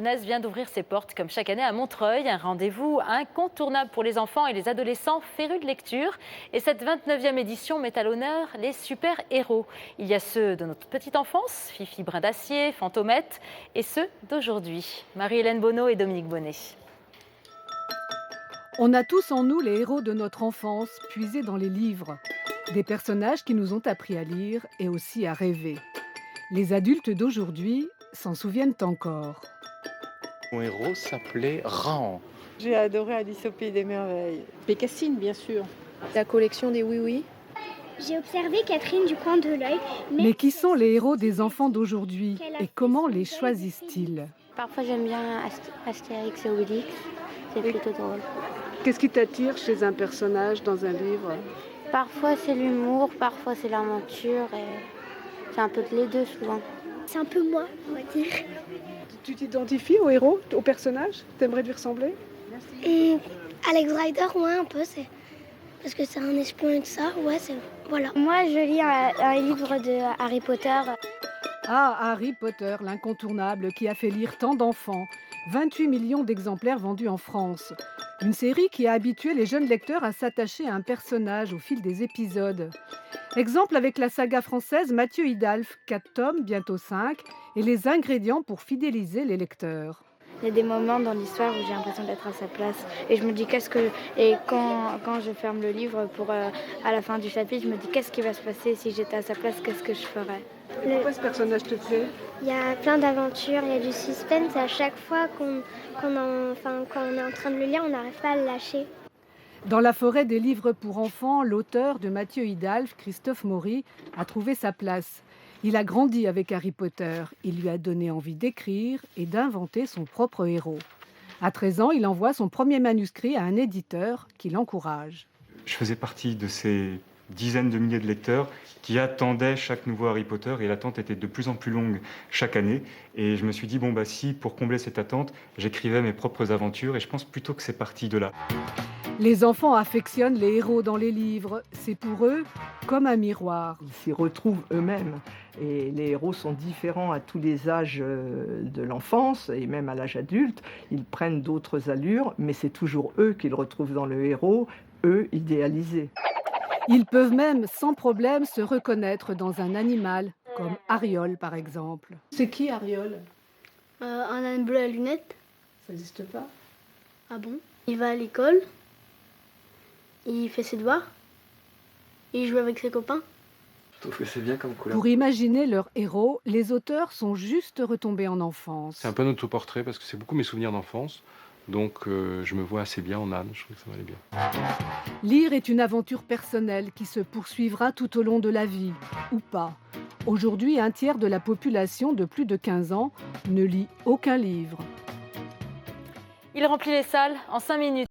Jeunesse vient d'ouvrir ses portes comme chaque année à Montreuil, un rendez-vous incontournable pour les enfants et les adolescents férus de lecture. Et cette 29e édition met à l'honneur les super-héros. Il y a ceux de notre petite enfance, Fifi Brin d'Acier, Fantomette, et ceux d'aujourd'hui, Marie-Hélène Bonneau et Dominique Bonnet. On a tous en nous les héros de notre enfance, puisés dans les livres. Des personnages qui nous ont appris à lire et aussi à rêver. Les adultes d'aujourd'hui s'en souviennent encore. Mon héros s'appelait Rahan. J'ai adoré Alice au Pays des Merveilles. Bécassine, bien sûr. La collection des Oui-Oui. J'ai observé Catherine du coin de l'œil. Mais qui sont les héros des enfants d'aujourd'hui et comment les choisissent-ils? Parfois j'aime bien Astérix et Obélix, c'est plutôt drôle. Qu'est-ce qui t'attire chez un personnage dans un livre? Parfois c'est l'humour, parfois c'est l'aventure et c'est un peu les deux souvent. C'est un peu moi, on va dire. Tu t'identifies au héros, au personnage? T'aimerais lui ressembler? Alex Rider, ouais, un peu, c'est parce que c'est un espion et tout ça, ouais, c'est voilà. Moi je lis un livre de Harry Potter. Ah, Harry Potter, l'incontournable qui a fait lire tant d'enfants. 28 millions d'exemplaires vendus en France. Une série qui a habitué les jeunes lecteurs à s'attacher à un personnage au fil des épisodes. Exemple avec la saga française Mathieu Hidalph, 4 tomes, bientôt 5, et les ingrédients pour fidéliser les lecteurs. Il y a des moments dans l'histoire où j'ai l'impression d'être à sa place et je me dis et quand je ferme le livre pour à la fin du chapitre, je me dis qu'est-ce qui va se passer si j'étais à sa place, qu'est-ce que je ferais. Pourquoi ce personnage te plaît? Il y a plein d'aventures, il y a du suspense. À chaque fois quand on est en train de le lire, on n'arrive pas à le lâcher. Dans la forêt des livres pour enfants, l'auteur de Mathieu Hidalph, Christophe Maury, a trouvé sa place. Il a grandi avec Harry Potter. Il lui a donné envie d'écrire et d'inventer son propre héros. À 13 ans, il envoie son premier manuscrit à un éditeur qui l'encourage. Je faisais partie de ces dizaines de milliers de lecteurs qui attendaient chaque nouveau Harry Potter et l'attente était de plus en plus longue chaque année. Et je me suis dit, si pour combler cette attente, j'écrivais mes propres aventures et je pense plutôt que c'est parti de là. Les enfants affectionnent les héros dans les livres. C'est pour eux comme un miroir. Ils s'y retrouvent eux-mêmes. Et les héros sont différents à tous les âges de l'enfance et même à l'âge adulte. Ils prennent d'autres allures, mais c'est toujours eux qu'ils retrouvent dans le héros, eux idéalisés. Ils peuvent même sans problème se reconnaître dans un animal, comme Ariol par exemple. C'est qui Ariol? Un âne bleu à lunettes. Ça n'existe pas? Ah bon? Il va à l'école. Il fait ses devoirs. Il joue avec ses copains. Je trouve que c'est bien comme couleur. Pour imaginer leur héros, les auteurs sont juste retombés en enfance. C'est un peu un autoportrait parce que c'est beaucoup mes souvenirs d'enfance. Donc je me vois assez bien en âne, je trouve que ça m'allait bien. Lire est une aventure personnelle qui se poursuivra tout au long de la vie, ou pas. Aujourd'hui, un tiers de la population de plus de 15 ans ne lit aucun livre. Il remplit les salles en 5 minutes.